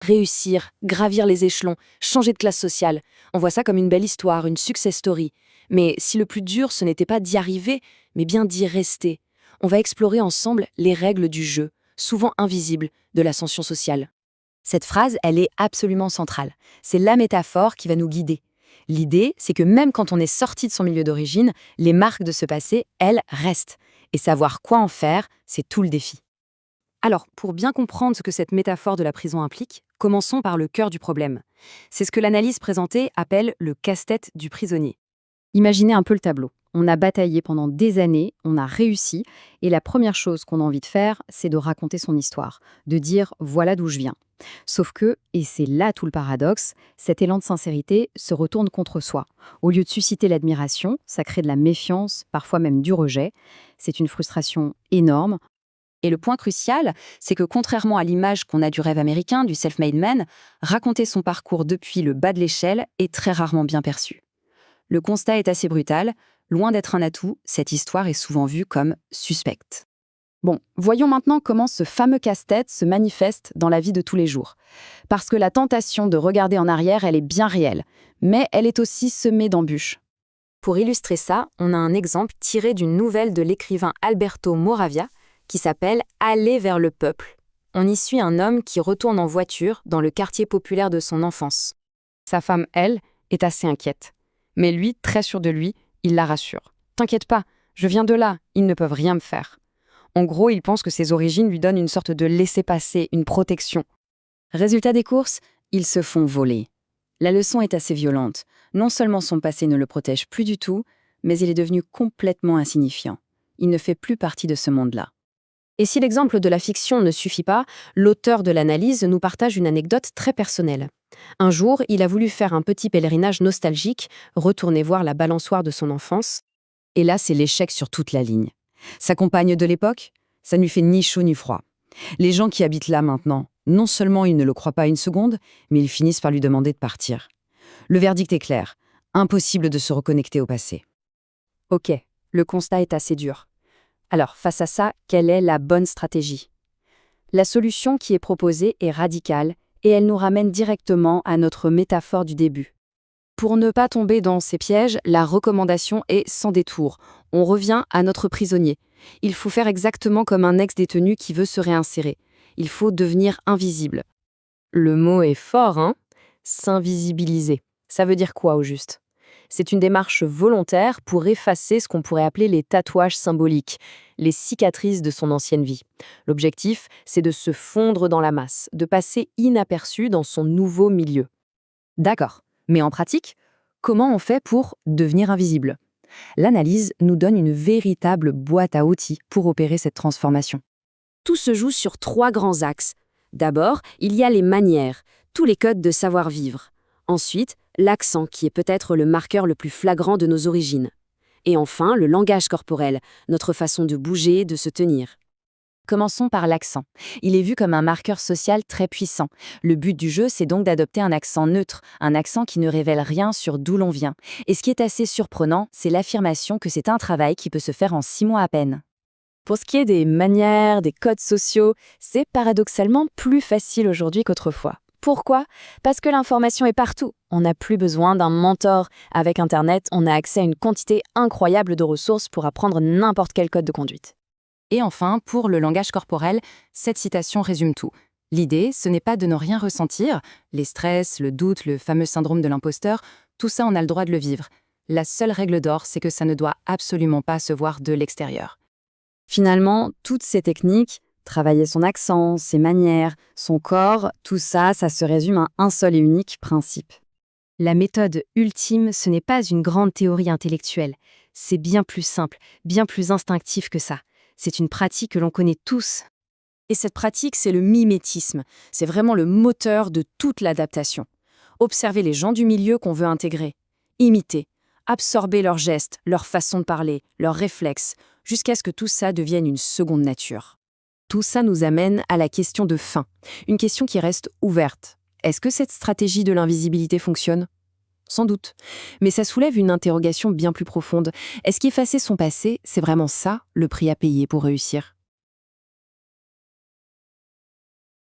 réussir, gravir les échelons, changer de classe sociale. On voit ça comme une belle histoire, une success story. Mais si le plus dur, ce n'était pas d'y arriver, mais bien d'y rester, on va explorer ensemble les règles du jeu, souvent invisibles, de l'ascension sociale. Cette phrase, elle est absolument centrale. C'est la métaphore qui va nous guider. L'idée, c'est que même quand on est sorti de son milieu d'origine, les marques de ce passé, elles, restent. Et savoir quoi en faire, c'est tout le défi. Alors, pour bien comprendre ce que cette métaphore de la prison implique, commençons par le cœur du problème. C'est ce que l'analyse présentée appelle le casse-tête du prisonnier. Imaginez un peu le tableau. On a bataillé pendant des années, on a réussi, et la première chose qu'on a envie de faire, c'est de raconter son histoire, de dire « voilà d'où je viens ». Sauf que, et c'est là tout le paradoxe, cet élan de sincérité se retourne contre soi. Au lieu de susciter l'admiration, ça crée de la méfiance, parfois même du rejet. C'est une frustration énorme. Et le point crucial, c'est que contrairement à l'image qu'on a du rêve américain, du self-made man, raconter son parcours depuis le bas de l'échelle est très rarement bien perçu. Le constat est assez brutal. Loin d'être un atout, cette histoire est souvent vue comme suspecte. Bon, voyons maintenant comment ce fameux casse-tête se manifeste dans la vie de tous les jours. Parce que la tentation de regarder en arrière, elle est bien réelle, mais elle est aussi semée d'embûches. Pour illustrer ça, on a un exemple tiré d'une nouvelle de l'écrivain Alberto Moravia qui s'appelle « Aller vers le peuple ». On y suit un homme qui retourne en voiture dans le quartier populaire de son enfance. Sa femme, elle, est assez inquiète. Mais lui, très sûr de lui, il la rassure. « T'inquiète pas, je viens de là, ils ne peuvent rien me faire. » En gros, il pense que ses origines lui donnent une sorte de laissez-passer, une protection. Résultat des courses, ils se font voler. La leçon est assez violente. Non seulement son passé ne le protège plus du tout, mais il est devenu complètement insignifiant. Il ne fait plus partie de ce monde-là. Et si l'exemple de la fiction ne suffit pas, l'auteur de l'analyse nous partage une anecdote très personnelle. Un jour, il a voulu faire un petit pèlerinage nostalgique, retourner voir la balançoire de son enfance, et là, c'est l'échec sur toute la ligne. Sa compagne de l'époque, ça ne lui fait ni chaud ni froid. Les gens qui habitent là maintenant, non seulement ils ne le croient pas une seconde, mais ils finissent par lui demander de partir. Le verdict est clair, impossible de se reconnecter au passé. Ok, le constat est assez dur. Alors, face à ça, quelle est la bonne stratégie? La solution qui est proposée est radicale et elle nous ramène directement à notre métaphore du début. Pour ne pas tomber dans ces pièges, la recommandation est sans détour. On revient à notre prisonnier. Il faut faire exactement comme un ex-détenu qui veut se réinsérer. Il faut devenir invisible. Le mot est fort, hein? S'invisibiliser. Ça veut dire quoi au juste? C'est une démarche volontaire pour effacer ce qu'on pourrait appeler les tatouages symboliques, les cicatrices de son ancienne vie. L'objectif, c'est de se fondre dans la masse, de passer inaperçu dans son nouveau milieu. D'accord. Mais en pratique, comment on fait pour devenir invisible? L'analyse nous donne une véritable boîte à outils pour opérer cette transformation. Tout se joue sur 3 grands axes. D'abord, il y a les manières, tous les codes de savoir-vivre. Ensuite, l'accent, qui est peut-être le marqueur le plus flagrant de nos origines. Et enfin, le langage corporel, notre façon de bouger, de se tenir. Commençons par l'accent. Il est vu comme un marqueur social très puissant. Le but du jeu, c'est donc d'adopter un accent neutre, un accent qui ne révèle rien sur d'où l'on vient. Et ce qui est assez surprenant, c'est l'affirmation que c'est un travail qui peut se faire en 6 mois à peine. Pour ce qui est des manières, des codes sociaux, c'est paradoxalement plus facile aujourd'hui qu'autrefois. Pourquoi? Parce que l'information est partout. On n'a plus besoin d'un mentor. Avec Internet, on a accès à une quantité incroyable de ressources pour apprendre n'importe quel code de conduite. Et enfin, pour le langage corporel, cette citation résume tout. L'idée, ce n'est pas de ne rien ressentir, les stress, le doute, le fameux syndrome de l'imposteur, tout ça on a le droit de le vivre. La seule règle d'or, c'est que ça ne doit absolument pas se voir de l'extérieur. Finalement, toutes ces techniques, travailler son accent, ses manières, son corps, tout ça, ça se résume à un seul et unique principe. La méthode ultime, ce n'est pas une grande théorie intellectuelle, c'est bien plus simple, bien plus instinctif que ça. C'est une pratique que l'on connaît tous. Et cette pratique, c'est le mimétisme. C'est vraiment le moteur de toute l'adaptation. Observer les gens du milieu qu'on veut intégrer. Imiter. Absorber leurs gestes, leur façon de parler, leurs réflexes, jusqu'à ce que tout ça devienne une seconde nature. Tout ça nous amène à la question de fin. Une question qui reste ouverte. Est-ce que cette stratégie de l'invisibilité fonctionne? Sans doute. Mais ça soulève une interrogation bien plus profonde. Est-ce qu'effacer son passé, c'est vraiment ça, le prix à payer pour réussir?